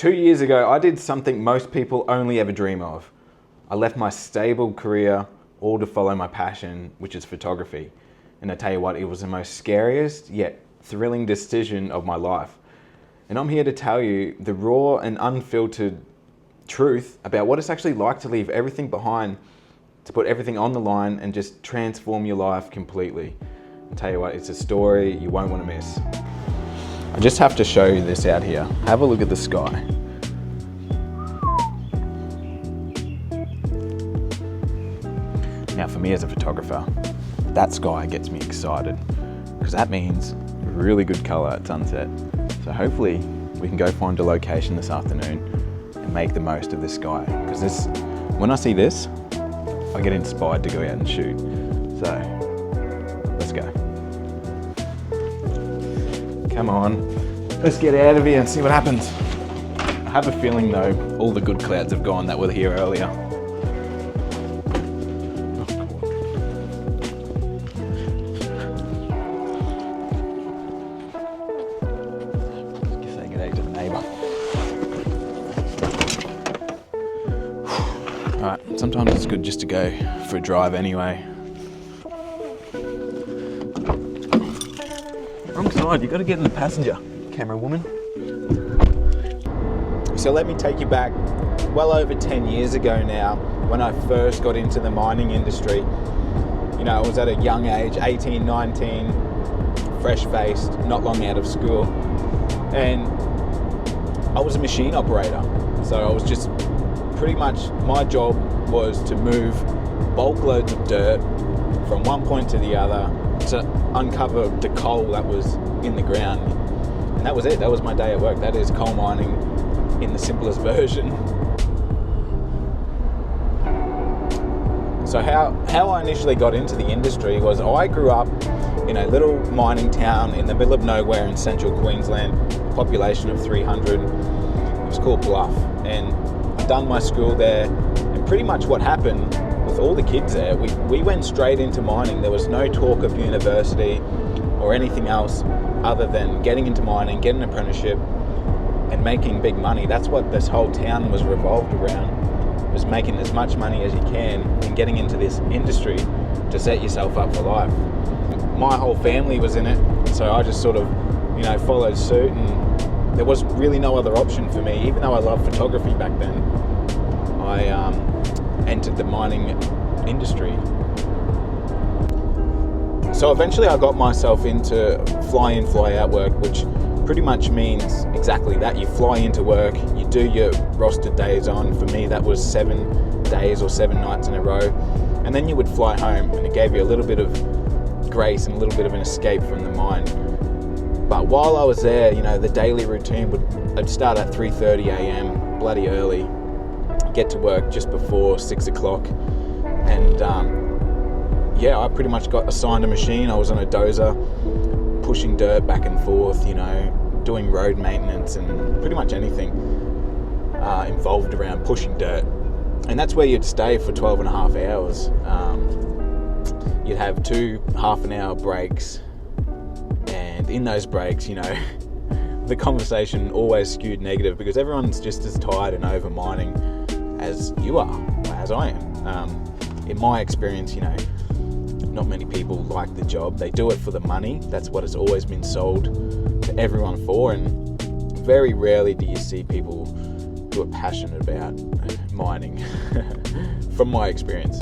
2 years ago, I did something most people only ever dream of. I left my stable career all to follow my passion, which is photography. And I tell you what, it was the most scariest yet thrilling decision of my life. And I'm here to tell you the raw and unfiltered truth about what it's actually like to leave everything behind, to put everything on the line and just transform your life completely. I tell you what, it's a story you won't want to miss. I just have to show you this out here. Have a look at the sky. Now for me as a photographer, that sky gets me excited because that means really good color at sunset. So hopefully we can go find a location this afternoon and make the most of this sky, because when I see this, I get inspired to go out and shoot. So let's go. Come on, let's get out of here and see what happens. I have a feeling though, all the good clouds have gone that were here earlier. Say good day to the neighbour. Alright, sometimes it's good just to go for a drive anyway. Wrong side, you got to get in the passenger, camera woman. So let me take you back well over 10 years ago now, when I first got into the mining industry. You know, I was at a young age, 18, 19, fresh-faced, not long out of school. And I was a machine operator. So I was just, pretty much my job was to move bulk loads of dirt from one point to the other to uncover the coal that was in the ground. And that was it. That was my day at work. That is coal mining in the simplest version. So how I initially got into the industry was I grew up in a little mining town in the middle of nowhere in central Queensland, population of 300. It was called Bluff. And I'd done my school there, and pretty much what happened with all the kids there, we went straight into mining. There was no talk of university or anything else other than getting into mining, getting an apprenticeship and making big money. That's what this whole town was revolved around, was making as much money as you can and getting into this industry to set yourself up for life. My whole family was in it, so I just sort of, followed suit, and there was really no other option for me. Even though I loved photography back then, I entered the mining industry. So eventually I got myself into fly in, fly out work, which pretty much means exactly that. You fly into work, you do your rostered days on. For me, that was 7 days or 7 nights in a row. And then you would fly home, and it gave you a little bit of grace and a little bit of an escape from the mine. But while I was there, the daily routine I'd start at 3:30 a.m, bloody early, get to work just before 6 o'clock. And I pretty much got assigned a machine. I was on a dozer, pushing dirt back and forth, doing road maintenance and pretty much anything involved around pushing dirt. And that's where you'd stay for 12 and a half hours. You'd have 2 half-an-hour breaks, and in those breaks, the conversation always skewed negative because everyone's just as tired and over mining as you are, as I am. In my experience, not many people like the job. They do it for the money. That's what it's always been sold to everyone for, and very rarely do you see people who are passionate about mining, from my experience.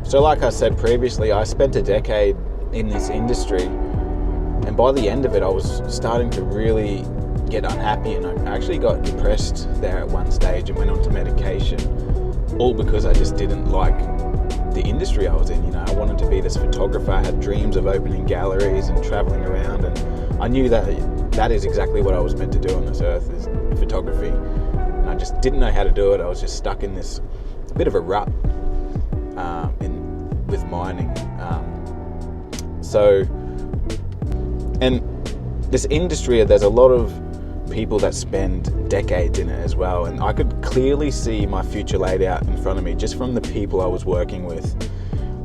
So like I said previously, I spent a decade in this industry, and by the end of it, I was starting to really get unhappy, and I actually got depressed there at one stage and went on to medication, all because I just didn't like the industry I was in. I wanted to be this photographer. I had dreams of opening galleries and traveling around, and I knew that is exactly what I was meant to do on this earth, is photography. And I just didn't know how to do it. I was just stuck in this bit of a rut with mining. And this industry, there's a lot of people that spend decades in it as well, and I could clearly see my future laid out in front of me just from the people I was working with.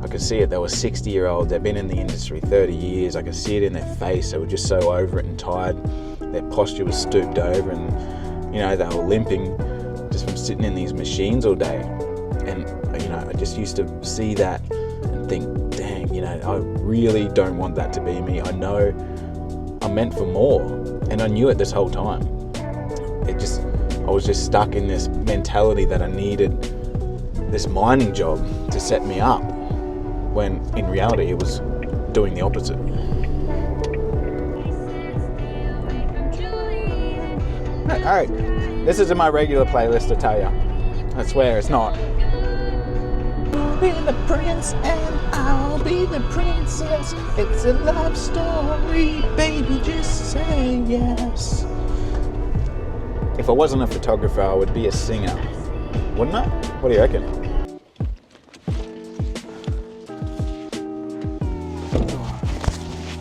I could see it. They were 60-year-olds. They've been in the industry 30 years. I could see it in their face. They were just so over it and tired. their posture was stooped over, and they were limping just from sitting in these machines all day. And I just used to see that and think, dang, I really don't want that to be me. I know I'm meant for more, and I knew it this whole time. I was just stuck in this mentality that I needed this mining job to set me up, when in reality it was doing the opposite. Alright, this isn't my regular playlist, I tell you. I swear it's not. I'll be the prince and I'll be the princess. It's a love story, baby, just say yes. If I wasn't a photographer, I would be a singer, wouldn't I? What do you reckon?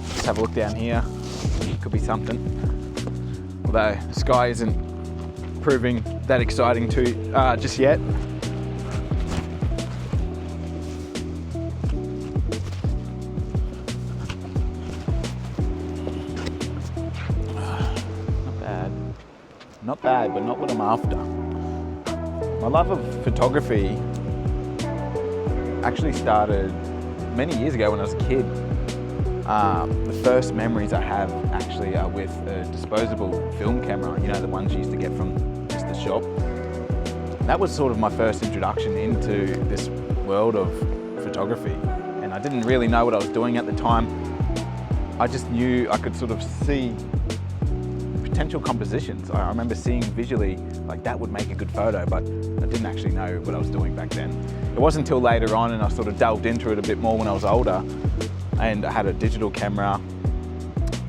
Let's have a look down here. Could be something. Although the sky isn't proving that exciting just yet. Not bad, but not what I'm after. My love of photography actually started many years ago when I was a kid. The first memories I have actually are with a disposable film camera, the ones you used to get from just the shop. That was sort of my first introduction into this world of photography, and I didn't really know what I was doing at the time. I just knew I could sort of see potential compositions. I remember seeing visually like that would make a good photo, but I didn't actually know what I was doing back then. It wasn't until later on, and I sort of delved into it a bit more when I was older, and I had a digital camera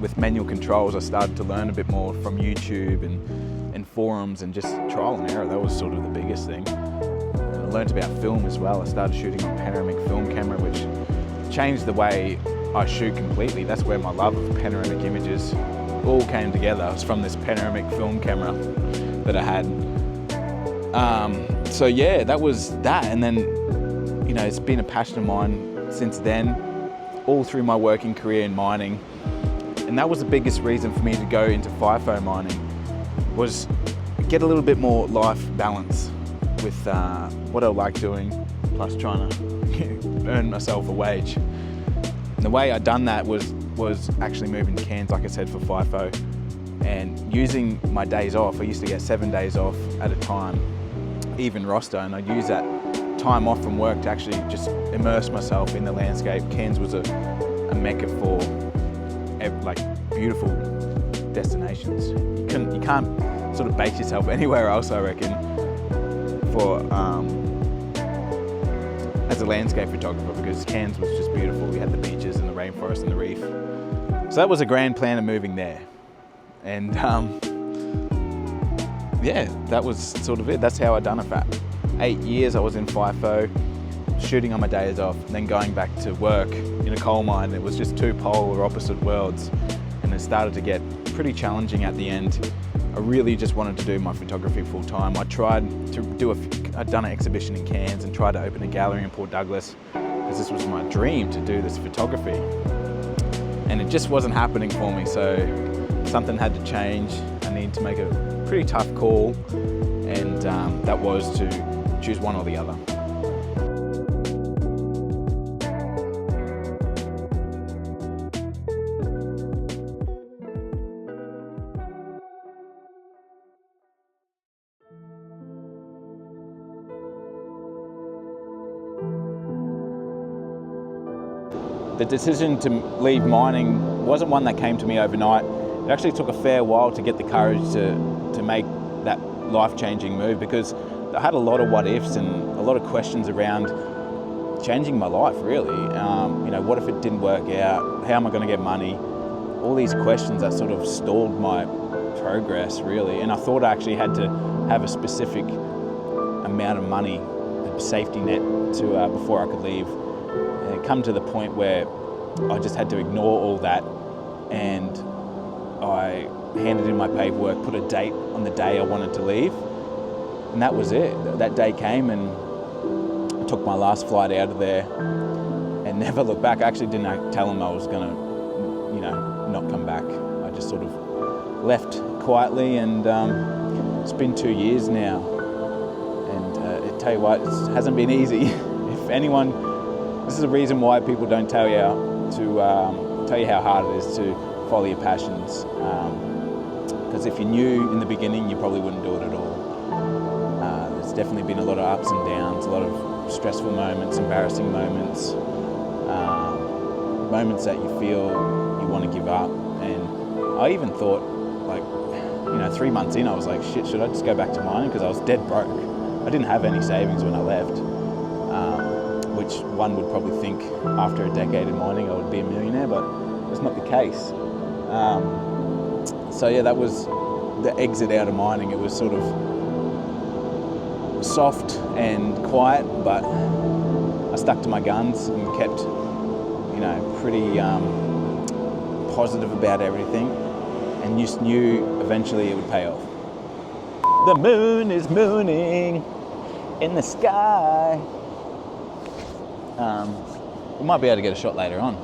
with manual controls. I started to learn a bit more from YouTube and forums and just trial and error. That was sort of the biggest thing. And I learned about film as well. I started shooting on panoramic film camera, which changed the way I shoot completely. That's where my love of panoramic images all came together. It was from this panoramic film camera that I had. So yeah, that was that. And then, it's been a passion of mine since then, all through my working career in mining. And that was the biggest reason for me to go into FIFO mining, was get a little bit more life balance with what I like doing, plus trying to earn myself a wage. And the way I'd done that was actually moving to Cairns, like I said, for FIFO, and using my days off. I used to get 7 days off at a time, even roster, and I'd use that time off from work to actually just immerse myself in the landscape. Cairns was a mecca for like beautiful destinations. You can't sort of base yourself anywhere else, I reckon, for as a landscape photographer, because Cairns was just beautiful. We had the beaches and the rainforest and the reef. So that was a grand plan of moving there. And yeah, that was sort of it. That's how I done it for 8 years. I was in FIFO, shooting on my days off, and then going back to work in a coal mine. It was just two polar opposite worlds, and it started to get pretty challenging at the end. I really just wanted to do my photography full time. I tried to I'd done an exhibition in Cairns and tried to open a gallery in Port Douglas, because this was my dream to do this photography. And it just wasn't happening for me, so something had to change. I needed to make a pretty tough call, and that was to choose one or the other. The decision to leave mining wasn't one that came to me overnight. It actually took a fair while to get the courage to make that life-changing move, because I had a lot of what ifs and a lot of questions around changing my life, really. What if it didn't work out? How am I going to get money? All these questions that sort of stalled my progress, really. And I thought I actually had to have a specific amount of money, a safety net, to before I could leave. And it come to the point where I just had to ignore all that, and I handed in my paperwork, put a date on the day I wanted to leave, and that was it. That day came, and I took my last flight out of there and never looked back. I actually didn't tell them I was gonna, not come back. I just sort of left quietly, and it's been 2 years now. And I tell you what, it hasn't been easy. If anyone, this is the reason why people don't tell you how hard it is to follow your passions. Because if you knew in the beginning, you probably wouldn't do it at all. There's definitely been a lot of ups and downs, a lot of stressful moments, embarrassing moments, moments that you feel you want to give up. And I even thought, like, 3 months in, I was like, shit, should I just go back to mining? Because I was dead broke. I didn't have any savings when I left, which one would probably think after a decade in mining I would be a millionaire, but it's not the case. So yeah, that was the exit out of mining. It was sort of soft and quiet, but I stuck to my guns and kept, pretty positive about everything, and just knew eventually it would pay off. The moon is mooning in the sky. We might be able to get a shot later on.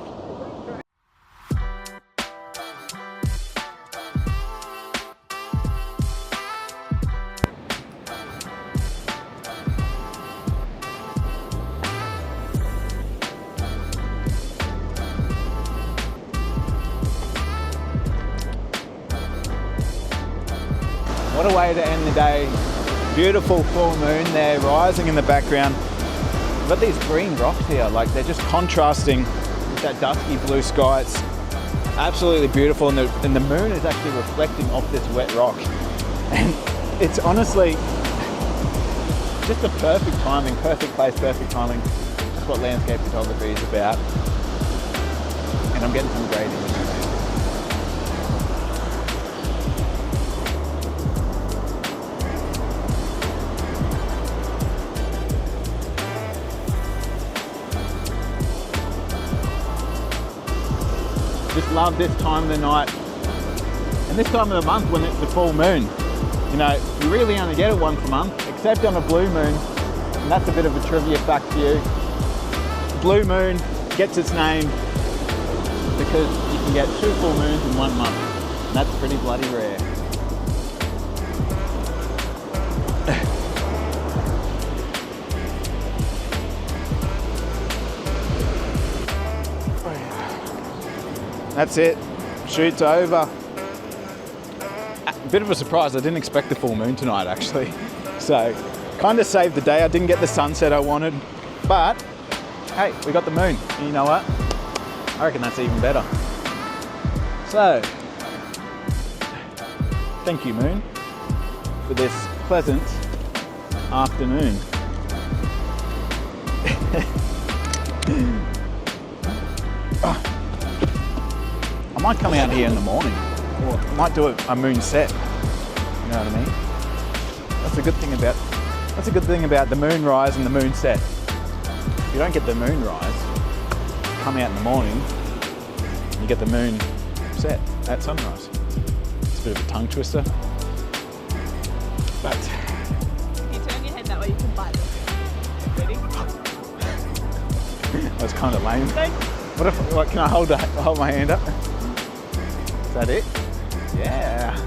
What a way to end the day. Beautiful full moon there rising in the background. We've got these green rocks here, like they're just contrasting with that dusky blue sky. It's absolutely beautiful, and the moon is actually reflecting off this wet rock. And it's honestly just a perfect timing, perfect place, perfect timing. That's what landscape photography is about. And I'm getting some great images. Just love this time of the night and this time of the month when it's the full moon. You really only get it once a month, except on a blue moon, and that's a bit of a trivia fact for you. Blue moon gets its name because you can get 2 full moons in 1 month, and that's pretty bloody rare. That's it, shoot's over. A bit of a surprise, I didn't expect the full moon tonight actually. So, kind of saved the day. I didn't get the sunset I wanted, but hey, we got the moon. And you know what? I reckon that's even better. So, thank you moon for this pleasant afternoon. I might come out here in the morning, or I might do a moon set. You know what I mean? That's a good thing about the moon rise and the moon set. If you don't get the moon rise, come out in the morning, and you get the moon set at sunrise. It's a bit of a tongue twister, but if you turn your head that way, you can bite them. Ready? That was kind of lame. What can I hold my hand up? Is that it? Yeah.